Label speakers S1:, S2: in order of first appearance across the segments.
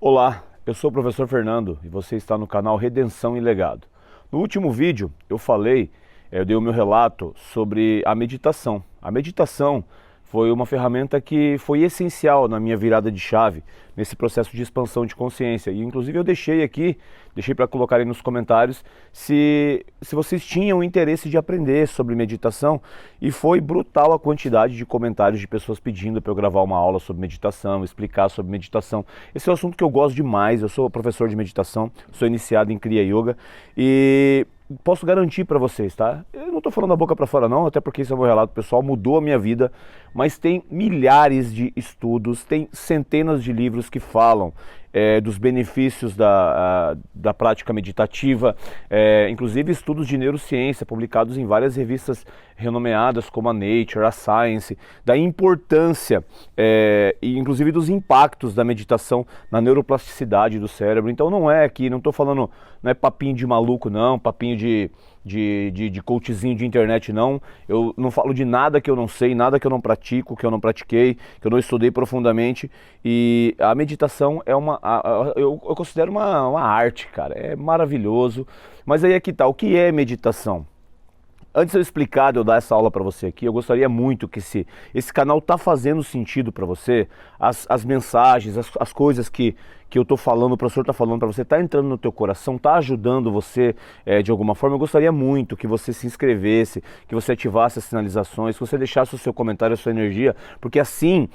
S1: Olá, eu sou o professor Fernando e você está no canal Redenção e Legado. No último vídeo eu dei o meu relato sobre a meditação. A meditação foi uma ferramenta que foi essencial na minha virada de chave, nesse processo de expansão de consciência. E inclusive eu deixei para colocar aí nos comentários se vocês tinham interesse de aprender sobre meditação, e foi brutal a quantidade de comentários de pessoas pedindo para eu gravar uma aula sobre meditação, explicar sobre meditação. Esse é um assunto que eu gosto demais, eu sou professor de meditação, sou iniciado em Kriya Yoga e posso garantir para vocês, tá? Eu não estou falando da boca para fora não, até porque esse é o meu relato pessoal, mudou a minha vida, mas tem milhares de estudos, tem centenas de livros que falam dos benefícios da prática meditativa, inclusive estudos de neurociência publicados em várias revistas renomeadas como a Nature, a Science, da importância e inclusive dos impactos da meditação na neuroplasticidade do cérebro. Então não é aqui, não estou falando, não é papinho de maluco não, papinho de coachzinho de internet não. Eu não falo de nada que eu não sei, nada que eu não pratico, que eu não pratiquei, que eu não estudei profundamente. E a meditação é eu considero uma arte, cara, é maravilhoso. Mas aí é que tá, o que é meditação? Antes de eu explicar, de eu dar essa aula para você aqui, eu gostaria muito que esse canal tá fazendo sentido para você, as mensagens, as coisas que eu tô falando, o professor tá falando para você, tá entrando no teu coração, tá ajudando você de alguma forma. Eu gostaria muito que você se inscrevesse, que você ativasse as sinalizações, que você deixasse o seu comentário, a sua energia, porque assim,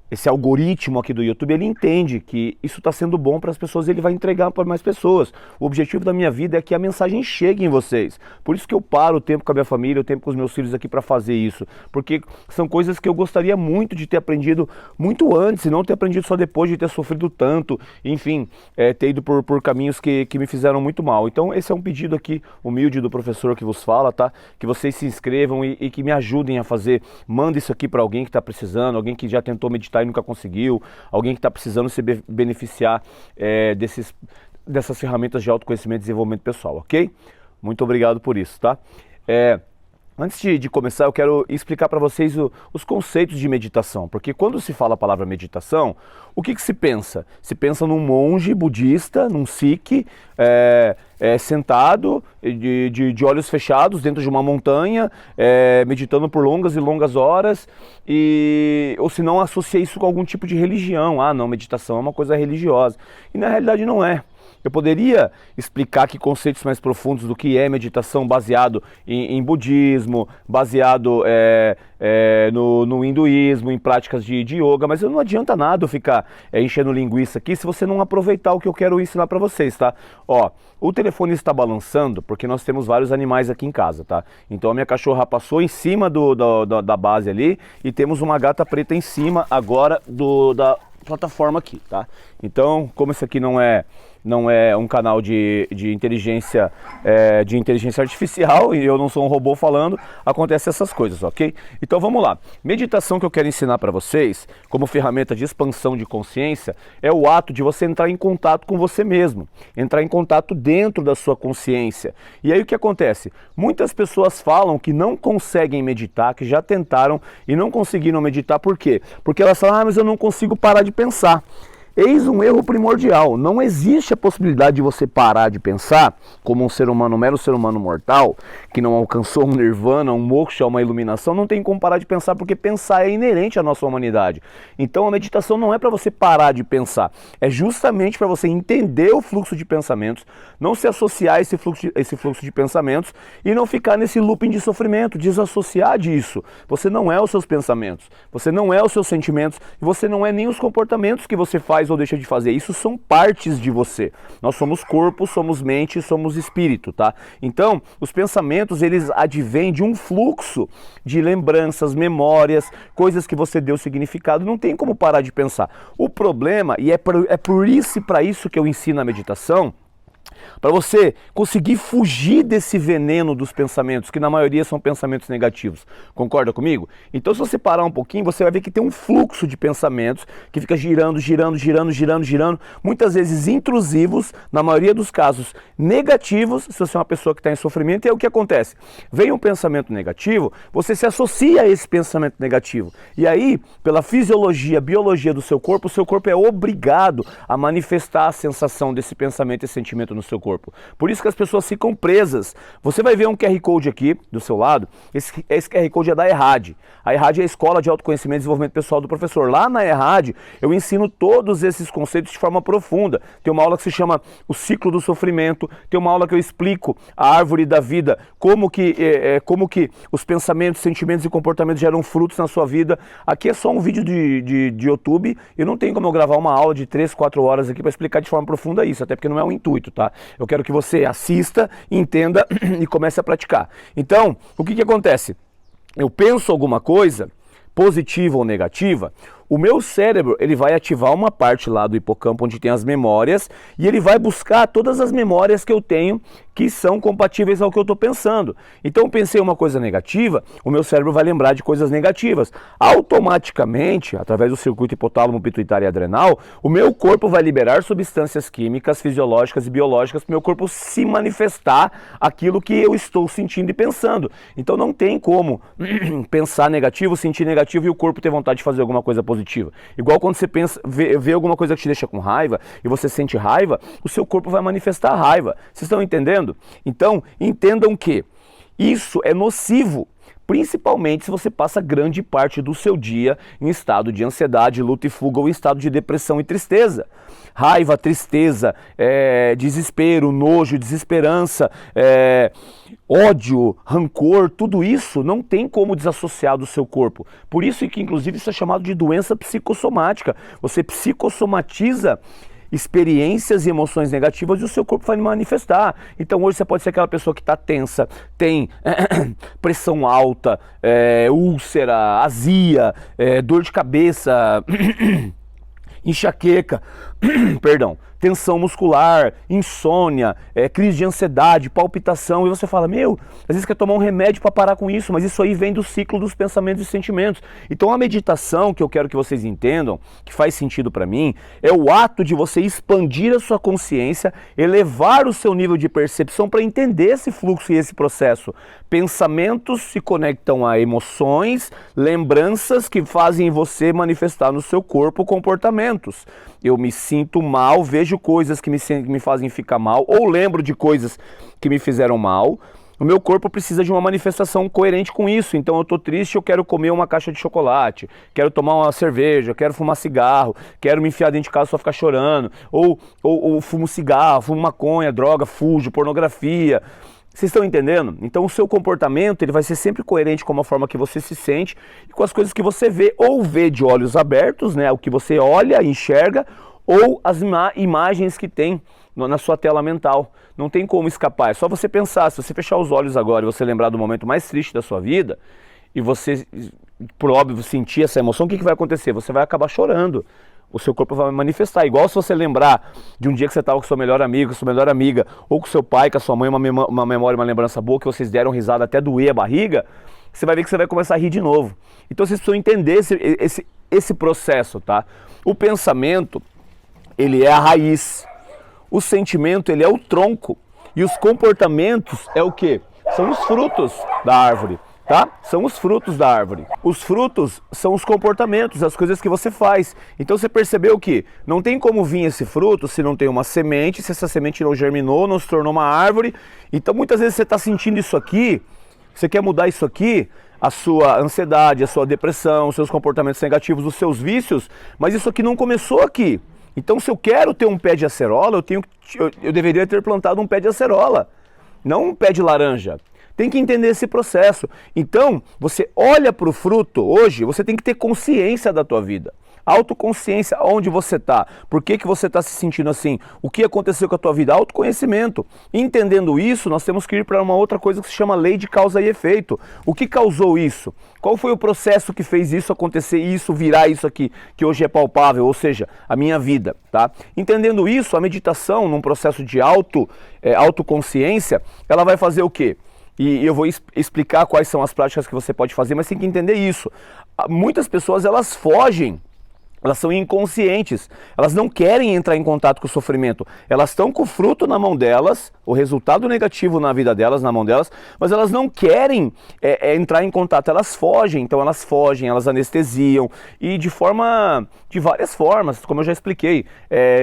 S1: esse algoritmo aqui do YouTube, ele entende que isso está sendo bom para as pessoas e ele vai entregar para mais pessoas. O objetivo da minha vida é que a mensagem chegue em vocês. Por isso que eu paro o tempo com a minha família, o tempo com os meus filhos aqui para fazer isso. Porque são coisas que eu gostaria muito de ter aprendido muito antes, e não ter aprendido só depois de ter sofrido tanto. Enfim, ter ido por caminhos que me fizeram muito mal. Então esse é um pedido aqui humilde do professor que vos fala, tá? Que vocês se inscrevam e que me ajudem a fazer. Manda isso aqui para alguém que está precisando, alguém que já tentou meditar e nunca conseguiu, alguém que está precisando se beneficiar dessas ferramentas de autoconhecimento e desenvolvimento pessoal, ok? Muito obrigado por isso, tá? Antes de começar, eu quero explicar para vocês os conceitos de meditação, porque quando se fala a palavra meditação, o que se pensa? Se pensa num monge budista, num sikh, sentado, de olhos fechados, dentro de uma montanha, meditando por longas e longas horas, ou se não, associa isso com algum tipo de religião. Ah, não, meditação é uma coisa religiosa. E na realidade não é. Eu poderia explicar aqui conceitos mais profundos do que é meditação, baseado em budismo, baseado no hinduísmo, em práticas de yoga, mas não adianta nada eu ficar enchendo linguiça aqui se você não aproveitar o que eu quero ensinar para vocês, tá? Ó, o telefone está balançando porque nós temos vários animais aqui em casa, tá? Então a minha cachorra passou em cima da base ali e temos uma gata preta em cima agora da plataforma aqui, tá? Então, como esse aqui não é um canal de inteligência artificial e eu não sou um robô falando, acontecem essas coisas, ok? Então vamos lá. Meditação que eu quero ensinar para vocês, como ferramenta de expansão de consciência, é o ato de você entrar em contato com você mesmo, entrar em contato dentro da sua consciência. E aí o que acontece? Muitas pessoas falam que não conseguem meditar, que já tentaram e não conseguiram meditar, por quê? Porque elas falam, mas eu não consigo parar de pensar. Eis um erro primordial. Não existe a possibilidade de você parar de pensar como um ser humano, um mero ser humano mortal, que não alcançou um nirvana, um moksha, uma iluminação. Não tem como parar de pensar, porque pensar é inerente à nossa humanidade. Então a meditação não é para você parar de pensar, é justamente para você entender o fluxo de pensamentos, não se associar a esse fluxo de pensamentos e não ficar nesse looping de sofrimento, desassociar disso. Você não é os seus pensamentos, você não é os seus sentimentos, e você não é nem os comportamentos que você faz ou deixa de fazer. Isso são partes de você. Nós somos corpo, somos mente, somos espírito, tá? Então, os pensamentos, eles advêm de um fluxo de lembranças, memórias, coisas que você deu significado. Não tem como parar de pensar. O problema, e é por isso e para isso que eu ensino a meditação, Para você conseguir fugir desse veneno dos pensamentos, que na maioria são pensamentos negativos. Concorda comigo? Então, se você parar um pouquinho, você vai ver que tem um fluxo de pensamentos que fica girando, girando, girando, girando, girando, muitas vezes intrusivos, na maioria dos casos negativos, se você é uma pessoa que está em sofrimento. E aí o que acontece? Vem um pensamento negativo, você se associa a esse pensamento negativo. E aí, pela fisiologia, biologia do seu corpo, o seu corpo é obrigado a manifestar a sensação desse pensamento e sentimento no seu corpo. Por isso que as pessoas ficam presas. Você vai ver um QR Code aqui do seu lado. Esse QR Code é da ERRAD. A ERRAD é a Escola de Autoconhecimento e Desenvolvimento Pessoal do Professor. Lá na ERRAD eu ensino todos esses conceitos de forma profunda. Tem uma aula que se chama O Ciclo do Sofrimento. Tem uma aula que eu explico a árvore da vida, como que os pensamentos, sentimentos e comportamentos geram frutos na sua vida. Aqui é só um vídeo de YouTube. Eu não tenho como eu gravar uma aula de 3, 4 horas aqui para explicar de forma profunda isso, até porque não é o intuito, tá? Eu quero que você assista, entenda e comece a praticar. Então, o que acontece? Eu penso alguma coisa, positiva ou negativa, o meu cérebro ele vai ativar uma parte lá do hipocampo onde tem as memórias e ele vai buscar todas as memórias que eu tenho que são compatíveis ao que eu estou pensando. Então eu pensei uma coisa negativa, o meu cérebro vai lembrar de coisas negativas. Automaticamente, através do circuito hipotálamo, pituitário e adrenal, o meu corpo vai liberar substâncias químicas, fisiológicas e biológicas para o meu corpo se manifestar aquilo que eu estou sentindo e pensando. Então não tem como pensar negativo, sentir negativo e o corpo ter vontade de fazer alguma coisa positiva. Igual quando você vê alguma coisa que te deixa com raiva e você sente raiva, o seu corpo vai manifestar a raiva. Vocês estão entendendo? Então, entendam que isso é nocivo, principalmente se você passa grande parte do seu dia em estado de ansiedade, luta e fuga ou em estado de depressão e tristeza. Raiva, tristeza, desespero, nojo, desesperança, ódio, rancor, tudo isso não tem como desassociar do seu corpo. Por isso que, inclusive, isso é chamado de doença psicossomática. Você psicossomatiza experiências e emoções negativas e o seu corpo vai manifestar. Então hoje você pode ser aquela pessoa que está tensa, tem pressão alta, úlcera, azia, dor de cabeça, enxaqueca, perdão, tensão muscular, insônia, crise de ansiedade, palpitação, e você fala, às vezes quer tomar um remédio para parar com isso, mas isso aí vem do ciclo dos pensamentos e sentimentos. Então a meditação, que eu quero que vocês entendam, que faz sentido para mim, é o ato de você expandir a sua consciência, elevar o seu nível de percepção para entender esse fluxo e esse processo. Pensamentos se conectam a emoções, lembranças que fazem você manifestar no seu corpo comportamentos. Eu me sinto mal, vejo coisas que me fazem ficar mal, ou lembro de coisas que me fizeram mal. O meu corpo precisa de uma manifestação coerente com isso. Então eu estou triste, eu quero comer uma caixa de chocolate, quero tomar uma cerveja, quero fumar cigarro, quero me enfiar dentro de casa só ficar chorando, ou fumo cigarro, fumo maconha, droga, fujo, pornografia. Vocês estão entendendo? Então o seu comportamento ele vai ser sempre coerente com a forma que você se sente e com as coisas que você vê, ou vê de olhos abertos, né, o que você olha, enxerga, ou as imagens que tem na sua tela mental. Não tem como escapar, é só você pensar. Se você fechar os olhos agora e você lembrar do momento mais triste da sua vida, e você, por óbvio, sentir essa emoção, o que vai acontecer? Você vai acabar chorando. O seu corpo vai manifestar, igual se você lembrar de um dia que você estava com seu melhor amigo, com sua melhor amiga, ou com seu pai, com a sua mãe, uma memória, uma lembrança boa, que vocês deram risada até doer a barriga, você vai ver que você vai começar a rir de novo. Então vocês precisam entender esse processo, tá? O pensamento, ele é a raiz, o sentimento, ele é o tronco, e os comportamentos é o quê? São os frutos da árvore. Tá? São os frutos da árvore. Os frutos são os comportamentos, as coisas que você faz. Então você percebeu que não tem como vir esse fruto se não tem uma semente, se essa semente não germinou, não se tornou uma árvore. Então muitas vezes você está sentindo isso aqui, você quer mudar isso aqui, a sua ansiedade, a sua depressão, os seus comportamentos negativos, os seus vícios, mas isso aqui não começou aqui. Então se eu quero ter um pé de acerola, eu deveria ter plantado um pé de acerola, não um pé de laranja. Tem que entender esse processo. Então, você olha para o fruto hoje, você tem que ter consciência da tua vida. Autoconsciência, onde você está, por que você está se sentindo assim, o que aconteceu com a tua vida, autoconhecimento. Entendendo isso, nós temos que ir para uma outra coisa que se chama lei de causa e efeito. O que causou isso? Qual foi o processo que fez isso acontecer, isso virar isso aqui, que hoje é palpável, ou seja, a minha vida, tá? Entendendo isso, a meditação, num processo de autoconsciência, ela vai fazer o quê? E eu vou explicar quais são as práticas que você pode fazer, mas tem que entender isso. Muitas pessoas, elas fogem, elas são inconscientes, elas não querem entrar em contato com o sofrimento, elas estão com o fruto na mão delas, o resultado negativo na vida delas, na mão delas, mas elas não querem entrar em contato, elas fogem, então elas fogem, elas anestesiam, e de várias formas, como eu já expliquei,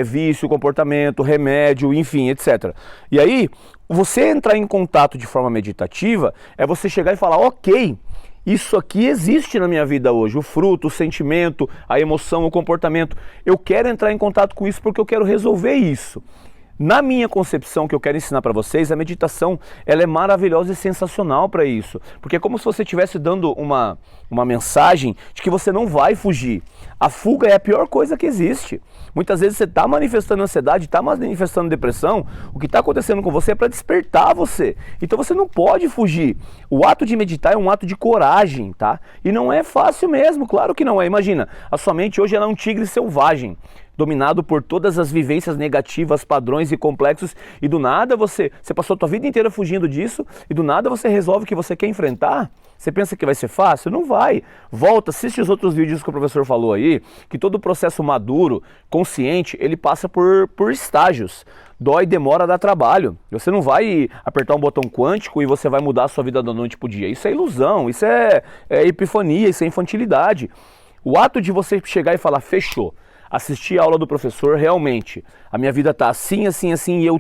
S1: vício, comportamento, remédio, enfim, etc. E aí, você entrar em contato de forma meditativa é você chegar e falar, ok, isso aqui existe na minha vida hoje, o fruto, o sentimento, a emoção, o comportamento. Eu quero entrar em contato com isso porque eu quero resolver isso. Na minha concepção, que eu quero ensinar para vocês, a meditação ela é maravilhosa e sensacional para isso. Porque é como se você estivesse dando uma mensagem de que você não vai fugir. A fuga é a pior coisa que existe. Muitas vezes você está manifestando ansiedade, está manifestando depressão, o que está acontecendo com você é para despertar você. Então você não pode fugir. O ato de meditar é um ato de coragem, tá? E não é fácil mesmo, claro que não é. Imagina, a sua mente hoje ela é um tigre selvagem, dominado por todas as vivências negativas, padrões e complexos, e do nada você passou a tua vida inteira fugindo disso, e do nada você resolve que você quer enfrentar. Você pensa que vai ser fácil? Não vai. Volta, assiste os outros vídeos que o professor falou aí, que todo o processo maduro, consciente, ele passa por estágios. Dói, demora, dá trabalho. Você não vai apertar um botão quântico e você vai mudar a sua vida da noite pro dia. Isso é ilusão, isso é epifania, isso é infantilidade. O ato de você chegar e falar, fechou, assistir a aula do professor, realmente, a minha vida está assim, assim, assim, e eu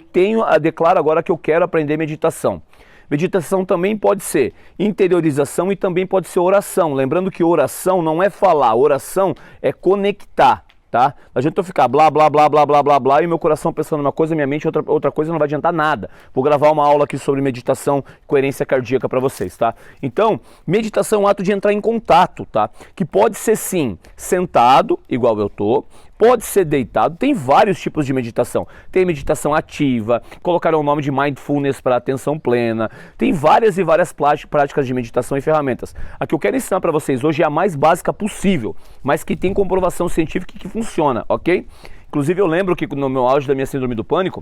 S1: declaro agora que eu quero aprender meditação. Meditação também pode ser interiorização e também pode ser oração. Lembrando que oração não é falar, oração é conectar, tá? Não adianta eu ficar blá, blá, blá, blá, blá, blá, blá, e meu coração pensando uma coisa, minha mente outra coisa, não vai adiantar nada. Vou gravar uma aula aqui sobre meditação, coerência cardíaca para vocês, tá? Então, meditação é um ato de entrar em contato, tá? Que pode ser sim, sentado, igual eu tô, pode ser deitado, tem vários tipos de meditação. Tem meditação ativa, colocaram o nome de mindfulness para atenção plena, tem várias e várias práticas de meditação e ferramentas. A que eu quero ensinar para vocês hoje é a mais básica possível, mas que tem comprovação científica que funciona, ok? Inclusive eu lembro que no meu auge da minha síndrome do pânico,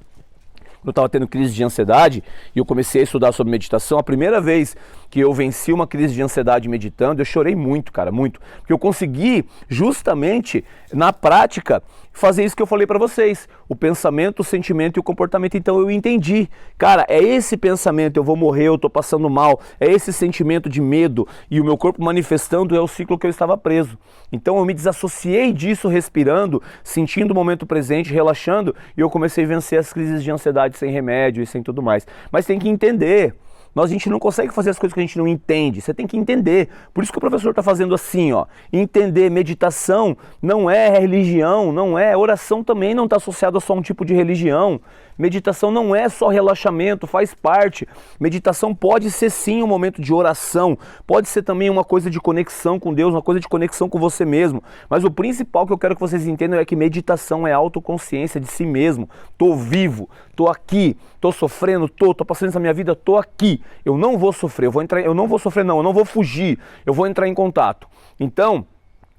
S1: eu estava tendo crise de ansiedade e eu comecei a estudar sobre meditação. A primeira vez que eu venci uma crise de ansiedade meditando, eu chorei muito, cara, muito. Porque eu consegui, justamente, na prática, fazer isso que eu falei para vocês. O pensamento, o sentimento e o comportamento. Então eu entendi. Cara, é esse pensamento, eu vou morrer, eu tô passando mal. É esse sentimento de medo e o meu corpo manifestando é o ciclo que eu estava preso. Então eu me desassociei disso respirando, sentindo o momento presente, relaxando. E eu comecei a vencer as crises de ansiedade sem remédio e sem tudo mais. Mas tem que entender. A gente não consegue fazer as coisas que a gente não entende. Você tem que entender. Por isso que o professor está fazendo assim, ó. Entender, meditação não é religião, não é. Oração também não está associada a só um tipo de religião. Meditação não é só relaxamento, faz parte. Meditação pode ser sim um momento de oração, pode ser também uma coisa de conexão com Deus, uma coisa de conexão com você mesmo. Mas o principal que eu quero que vocês entendam é que meditação é autoconsciência de si mesmo. Tô vivo, tô aqui, tô sofrendo, tô passando essa minha vida, tô aqui. Eu não vou sofrer, eu não vou fugir, eu vou entrar em contato. Então,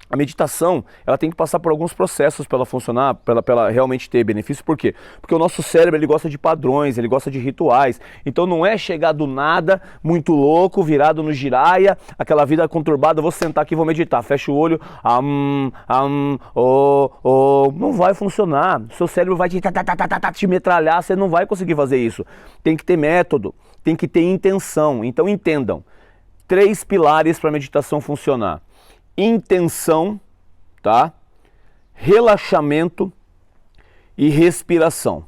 S1: a meditação, ela tem que passar por alguns processos para ela funcionar, para ela realmente ter benefício. Por quê? Porque o nosso cérebro, ele gosta de padrões, ele gosta de rituais. Então não é chegar do nada, muito louco, virado no giraia, aquela vida conturbada, vou sentar aqui e vou meditar. Fecha o olho, não vai funcionar. O seu cérebro vai te metralhar, você não vai conseguir fazer isso. Tem que ter método, tem que ter intenção. Então entendam, 3 pilares para a meditação funcionar. Intenção, tá? Relaxamento e respiração.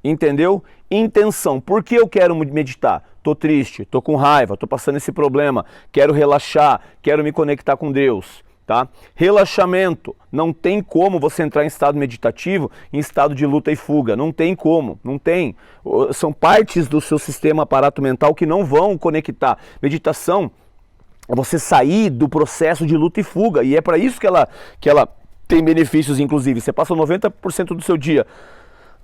S1: Entendeu? Intenção. Por que eu quero meditar? Tô triste, tô com raiva, tô passando esse problema, quero relaxar, quero me conectar com Deus, tá? Relaxamento. Não tem como você entrar em estado meditativo, em estado de luta e fuga. Não tem como, não tem. São partes do seu sistema aparato mental que não vão conectar. Meditação é você sair do processo de luta e fuga, e é para isso que ela tem benefícios, inclusive. Você passa 90% do seu dia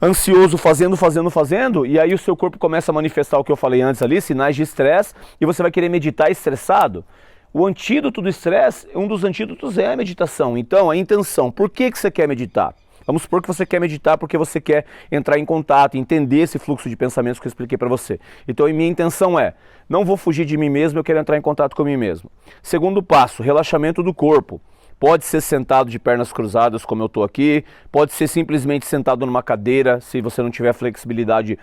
S1: ansioso, fazendo, e aí o seu corpo começa a manifestar o que eu falei antes ali, sinais de estresse, e você vai querer meditar estressado. O antídoto do estresse, um dos antídotos é a meditação. Então, a intenção, por que você quer meditar? Vamos supor que você quer meditar porque você quer entrar em contato, entender esse fluxo de pensamentos que eu expliquei para você. Então, a minha intenção é, não vou fugir de mim mesmo, eu quero entrar em contato com mim mesmo. Segundo passo, relaxamento do corpo. Pode ser sentado de pernas cruzadas, como eu estou aqui. Pode ser simplesmente sentado numa cadeira, se você não tiver flexibilidade,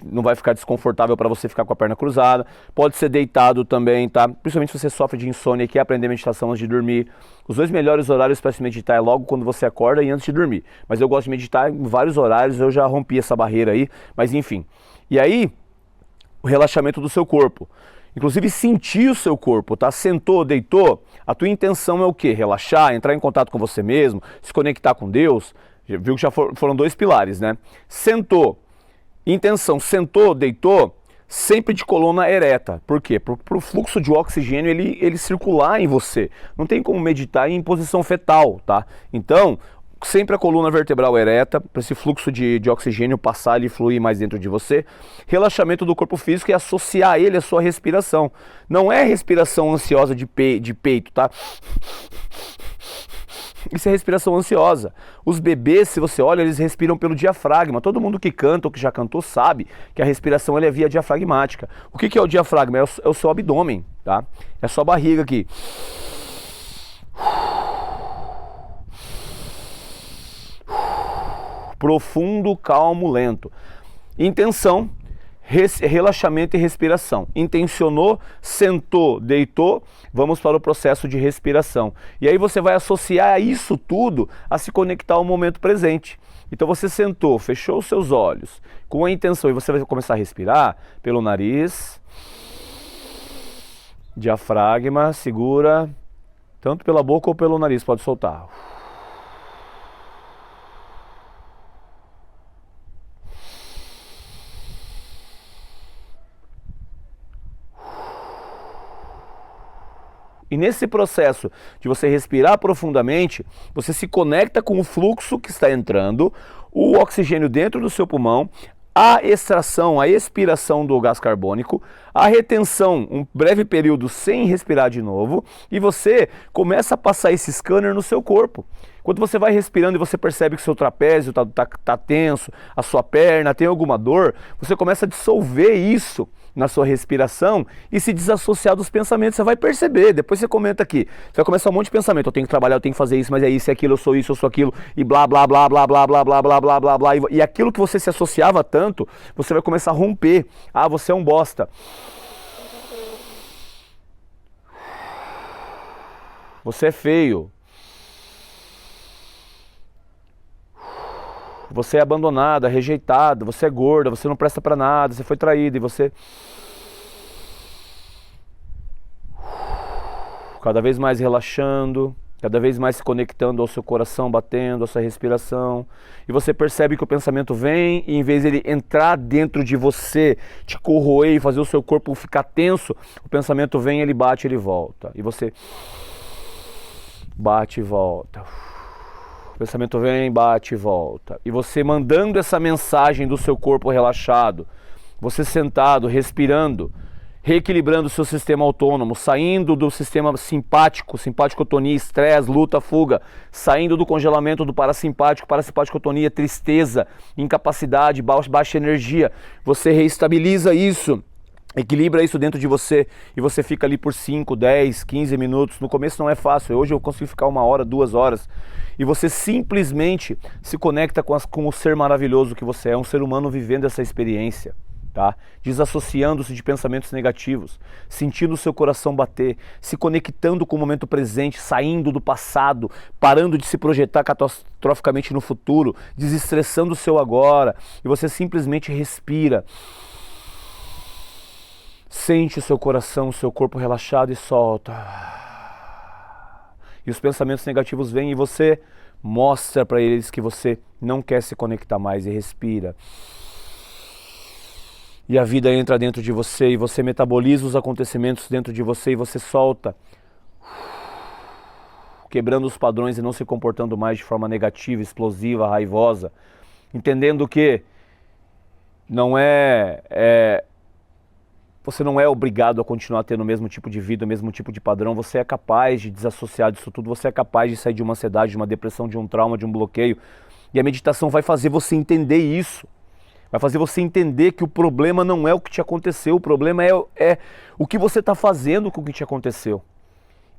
S1: não vai ficar desconfortável para você ficar com a perna cruzada. Pode ser deitado também, tá? Principalmente se você sofre de insônia e quer aprender meditação antes de dormir. Os 2 melhores horários para se meditar é logo quando você acorda e antes de dormir. Mas eu gosto de meditar em vários horários, eu já rompi essa barreira aí, mas enfim. E aí, o relaxamento do seu corpo. Inclusive sentir o seu corpo, tá? Sentou, deitou, a tua intenção é o quê? Relaxar, entrar em contato com você mesmo, se conectar com Deus. Viu que já foram 2 pilares, né? Sentou, intenção, sentou, deitou, sempre de coluna ereta. Por quê? Para o fluxo de oxigênio ele circular em você. Não tem como meditar em posição fetal, tá? Então, sempre a coluna vertebral ereta, para esse fluxo de oxigênio passar e fluir mais dentro de você. Relaxamento do corpo físico e associar ele à sua respiração. Não é respiração ansiosa de peito, tá? Isso é respiração ansiosa. Os bebês, se você olha, eles respiram pelo diafragma. Todo mundo que canta ou que já cantou sabe que a respiração é via diafragmática. O que é o diafragma? É o seu abdômen, tá? É a sua barriga aqui. Profundo, calmo, lento. Intenção, relaxamento e respiração. Intencionou, sentou, deitou, vamos para o processo de respiração. E aí você vai associar isso tudo a se conectar ao momento presente. Então você sentou, fechou os seus olhos com a intenção e você vai começar a respirar pelo nariz, diafragma, segura, tanto pela boca ou pelo nariz, pode soltar. E nesse processo de você respirar profundamente, você se conecta com o fluxo que está entrando, o oxigênio dentro do seu pulmão, a extração, a expiração do gás carbônico, a retenção, um breve período sem respirar de novo, e você começa a passar esse scanner no seu corpo. Quando você vai respirando e você percebe que seu trapézio tá tenso, a sua perna tem alguma dor, você começa a dissolver isso na sua respiração e se desassociar dos pensamentos. Você vai perceber, depois você comenta aqui, você vai começar um monte de pensamento, eu tenho que trabalhar, eu tenho que fazer isso, mas é isso, é aquilo, eu sou aquilo, e blá, blá, blá, blá, blá, blá, blá, blá, blá, blá, blá, e aquilo que você se associava tanto, você vai começar a romper. Ah, você é um bosta. Você é feio. Você é abandonada, rejeitada, você é gorda, você não presta pra nada, você foi traída e você... Cada vez mais relaxando, cada vez mais se conectando ao seu coração batendo, à sua respiração. E você percebe que o pensamento vem e em vez de ele entrar dentro de você, te corroer e fazer o seu corpo ficar tenso, o pensamento vem, ele bate, ele volta. E você bate e volta. O pensamento vem, bate e volta. E você mandando essa mensagem do seu corpo relaxado, você sentado, respirando, reequilibrando o seu sistema autônomo, saindo do sistema simpático, simpaticotonia, estresse, luta, fuga, saindo do congelamento do parasimpático, parasimpaticotonia, tristeza, incapacidade, baixa energia. Você reestabiliza isso, equilibra isso dentro de você e você fica ali por 5, 10, 15 minutos. No começo não é fácil, hoje eu consigo ficar 1 hora, 2 horas. E você simplesmente se conecta com o ser maravilhoso que você é, um ser humano vivendo essa experiência. Tá? Desassociando-se de pensamentos negativos, sentindo o seu coração bater, se conectando com o momento presente, saindo do passado, parando de se projetar catastroficamente no futuro, desestressando o seu agora, e você simplesmente respira, sente o seu coração, o seu corpo relaxado e solta. E os pensamentos negativos vêm e você mostra para eles que você não quer se conectar mais e respira. E a vida entra dentro de você e você metaboliza os acontecimentos dentro de você e você solta. quebrando os padrões e não se comportando mais de forma negativa, explosiva, raivosa, entendendo que não você não é obrigado a continuar tendo o mesmo tipo de vida, o mesmo tipo de padrão. Você é capaz de desassociar disso tudo, você é capaz de sair de uma ansiedade, de uma depressão, de um trauma, de um bloqueio. E a meditação vai fazer você entender isso. Vai fazer você entender que o problema não é o que te aconteceu, o problema é o que você está fazendo com o que te aconteceu.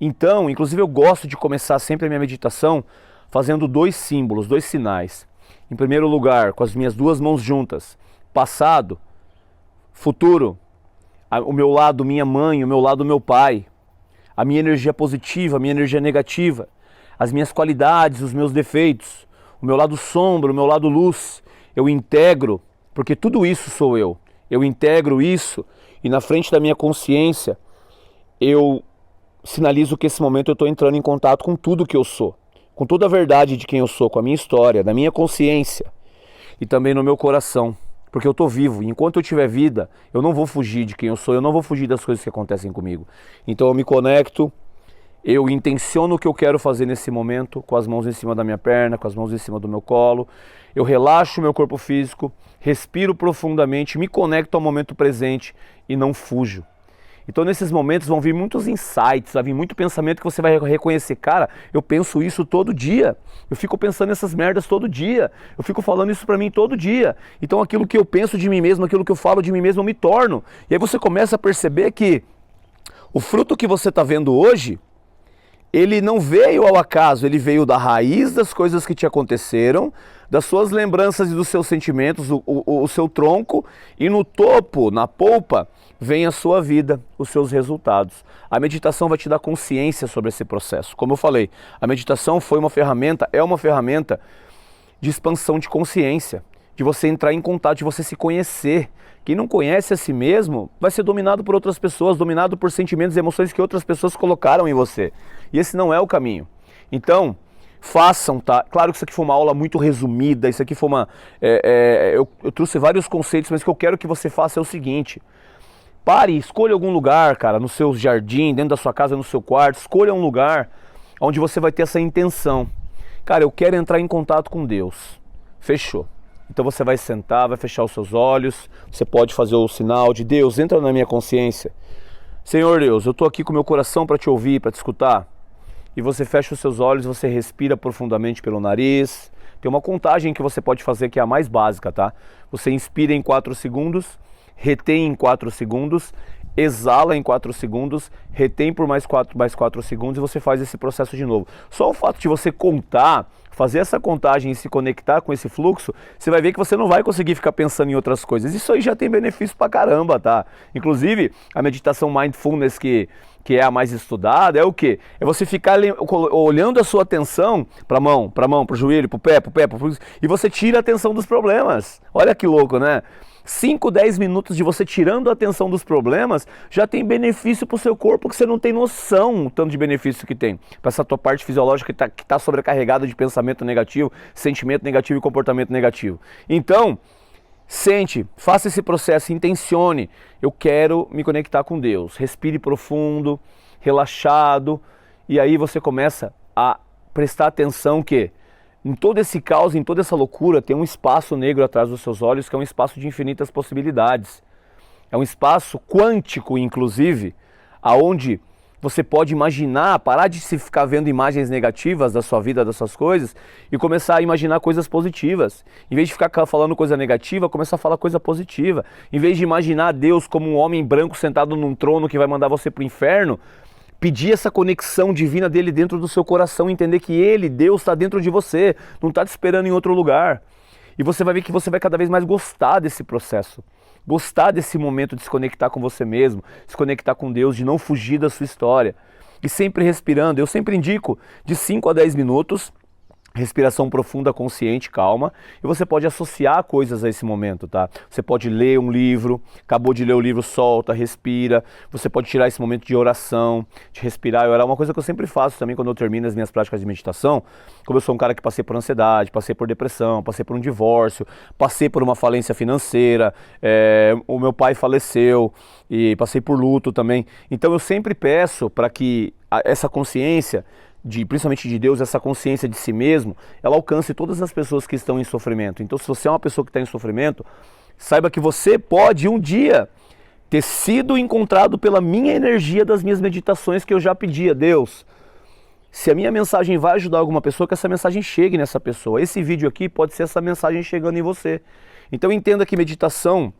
S1: Então, inclusive eu gosto de começar sempre a minha meditação fazendo 2 símbolos, 2 sinais. Em primeiro lugar, com as minhas 2 mãos juntas, passado, futuro, o meu lado, minha mãe, o meu lado, meu pai, a minha energia positiva, a minha energia negativa, as minhas qualidades, os meus defeitos, o meu lado sombra, o meu lado luz. Eu integro, porque tudo isso sou eu. Eu integro isso e na frente da minha consciência eu sinalizo que esse momento eu estou entrando em contato com tudo que eu sou, com toda a verdade de quem eu sou, com a minha história, da minha consciência e também no meu coração. Porque eu estou vivo, e enquanto eu tiver vida, eu não vou fugir de quem eu sou, eu não vou fugir das coisas que acontecem comigo. Então eu me conecto, eu intenciono o que eu quero fazer nesse momento, com as mãos em cima da minha perna, com as mãos em cima do meu colo. Eu relaxo o meu corpo físico, respiro profundamente, me conecto ao momento presente e não fujo. Então nesses momentos vão vir muitos insights, vai vir muito pensamento que você vai reconhecer. Cara, eu penso isso todo dia, eu fico pensando nessas merdas todo dia, eu fico falando isso pra mim todo dia. Então aquilo que eu penso de mim mesmo, aquilo que eu falo de mim mesmo, eu me torno. E aí você começa a perceber que o fruto que você está vendo hoje, ele não veio ao acaso, ele veio da raiz das coisas que te aconteceram, das suas lembranças e dos seus sentimentos, o seu tronco, e no topo, na polpa, vem a sua vida, os seus resultados. A meditação vai te dar consciência sobre esse processo. Como eu falei, a meditação foi uma ferramenta, é uma ferramenta de expansão de consciência, de você entrar em contato, de você se conhecer. Quem não conhece a si mesmo vai ser dominado por outras pessoas, dominado por sentimentos e emoções que outras pessoas colocaram em você. E esse não é o caminho. Então, façam, tá? Claro que isso aqui foi uma aula muito resumida, isso aqui foi uma... eu trouxe vários conceitos, mas o que eu quero que você faça é o seguinte: pare, escolha algum lugar, cara, no seu jardim, dentro da sua casa, no seu quarto, escolha um lugar onde você vai ter essa intenção. Cara, eu quero entrar em contato com Deus. Fechou. Então você vai sentar, vai fechar os seus olhos, você pode fazer o sinal de Deus, entra na minha consciência. Senhor Deus, eu estou aqui com meu coração para te ouvir, para te escutar. E você fecha os seus olhos, você respira profundamente pelo nariz. Tem uma contagem que você pode fazer que é a mais básica, tá? Você inspira em 4 segundos, retém em 4 segundos, exala em 4 segundos, retém por mais 4 segundos e você faz esse processo de novo. Só o fato de você contar, fazer essa contagem e se conectar com esse fluxo, você vai ver que você não vai conseguir ficar pensando em outras coisas. Isso aí já tem benefício pra caramba, tá? Inclusive, a meditação Mindfulness que é a mais estudada, é o quê? É você ficar olhando a sua atenção para a mão, pro joelho, pro pé, e você tira a atenção dos problemas. Olha que louco, né? 5, 10 minutos de você tirando a atenção dos problemas já tem benefício para o seu corpo que você não tem noção o tanto de benefício que tem. Para essa tua parte fisiológica que tá sobrecarregada de pensamento negativo, sentimento negativo e comportamento negativo. Então, sente, faça esse processo, intencione. Eu quero me conectar com Deus. Respire profundo, relaxado, e aí você começa a prestar atenção que em todo esse caos, em toda essa loucura, tem um espaço negro atrás dos seus olhos, que é um espaço de infinitas possibilidades. É um espaço quântico, inclusive, aonde você pode imaginar, parar de se ficar vendo imagens negativas da sua vida, das suas coisas, e começar a imaginar coisas positivas. Em vez de ficar falando coisa negativa, começar a falar coisa positiva. Em vez de imaginar Deus como um homem branco sentado num trono que vai mandar você para o inferno, pedir essa conexão divina dele dentro do seu coração, entender que ele, Deus, está dentro de você, não está te esperando em outro lugar. E você vai ver que você vai cada vez mais gostar desse processo, gostar desse momento de se conectar com você mesmo, se conectar com Deus, de não fugir da sua história. E sempre respirando, eu sempre indico de 5 a 10 minutos, respiração profunda, consciente, calma, e você pode associar coisas a esse momento, tá? Você pode ler um livro, acabou de ler o livro, solta, respira. Você pode tirar esse momento de oração, de respirar e orar. Uma coisa que eu sempre faço também quando eu termino as minhas práticas de meditação, como eu sou um cara que passei por ansiedade, passei por depressão, passei por um divórcio, passei por uma falência financeira, o meu pai faleceu e passei por luto também. Então eu sempre peço para que essa consciência principalmente de Deus, essa consciência de si mesmo, ela alcance todas as pessoas que estão em sofrimento. Então, se você é uma pessoa que está em sofrimento, saiba que você pode um dia ter sido encontrado pela minha energia das minhas meditações que eu já pedi a Deus. Se a minha mensagem vai ajudar alguma pessoa, que essa mensagem chegue nessa pessoa. Esse vídeo aqui pode ser essa mensagem chegando em você. Então entenda que meditação,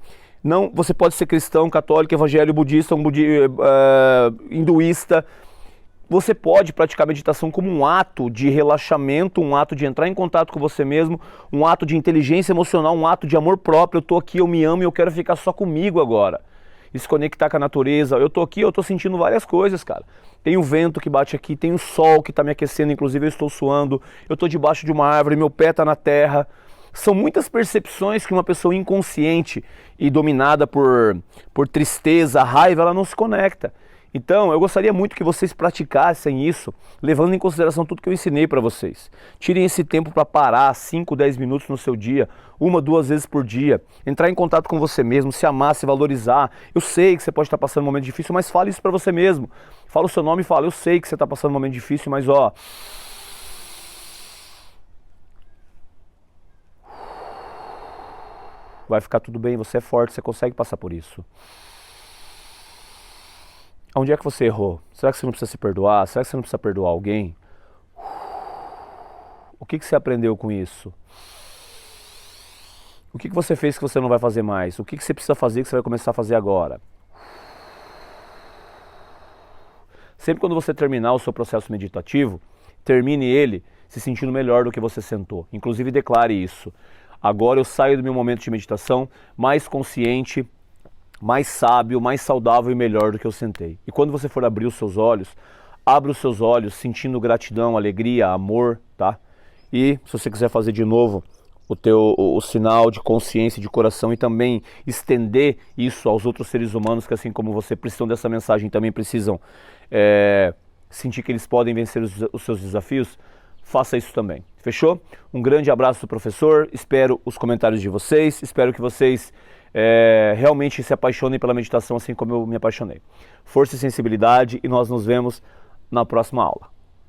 S1: não, você pode ser cristão, católico, evangélico, budista, hinduísta. Você pode praticar meditação como um ato de relaxamento, um ato de entrar em contato com você mesmo, um ato de inteligência emocional, um ato de amor próprio. Eu tô aqui, eu me amo e eu quero ficar só comigo agora. E se conectar com a natureza. Eu tô aqui, eu tô sentindo várias coisas, cara. Tem o vento que bate aqui, tem o sol que tá me aquecendo, inclusive eu estou suando. Eu tô debaixo de uma árvore, meu pé tá na terra. São muitas percepções que uma pessoa inconsciente e dominada por tristeza, raiva, ela não se conecta. Então, eu gostaria muito que vocês praticassem isso, levando em consideração tudo que eu ensinei para vocês. Tirem esse tempo para parar, 5, 10 minutos no seu dia, 1, 2 vezes por dia. Entrar em contato com você mesmo, se amar, se valorizar. Eu sei que você pode estar passando um momento difícil, mas fale isso para você mesmo. Fala o seu nome e fala, eu sei que você está passando um momento difícil, mas ó... vai ficar tudo bem, você é forte, você consegue passar por isso. Onde é que você errou? Será que você não precisa se perdoar? Será que você não precisa perdoar alguém? O que você aprendeu com isso? O que você fez que você não vai fazer mais? O que você precisa fazer que você vai começar a fazer agora? Sempre quando você terminar o seu processo meditativo, termine ele se sentindo melhor do que você sentou. Inclusive declare isso. Agora eu saio do meu momento de meditação mais consciente, mais sábio, mais saudável e melhor do que eu sentei. E quando você for abrir os seus olhos, abra os seus olhos sentindo gratidão, alegria, amor, tá? E se você quiser fazer de novo o sinal de consciência, de coração e também estender isso aos outros seres humanos que assim como você precisam dessa mensagem, também precisam sentir que eles podem vencer os seus desafios, faça isso também. Fechou? Um grande abraço do professor, espero os comentários de vocês, espero que vocês realmente se apaixonem pela meditação assim como eu me apaixonei. Força e sensibilidade e nós nos vemos na próxima aula.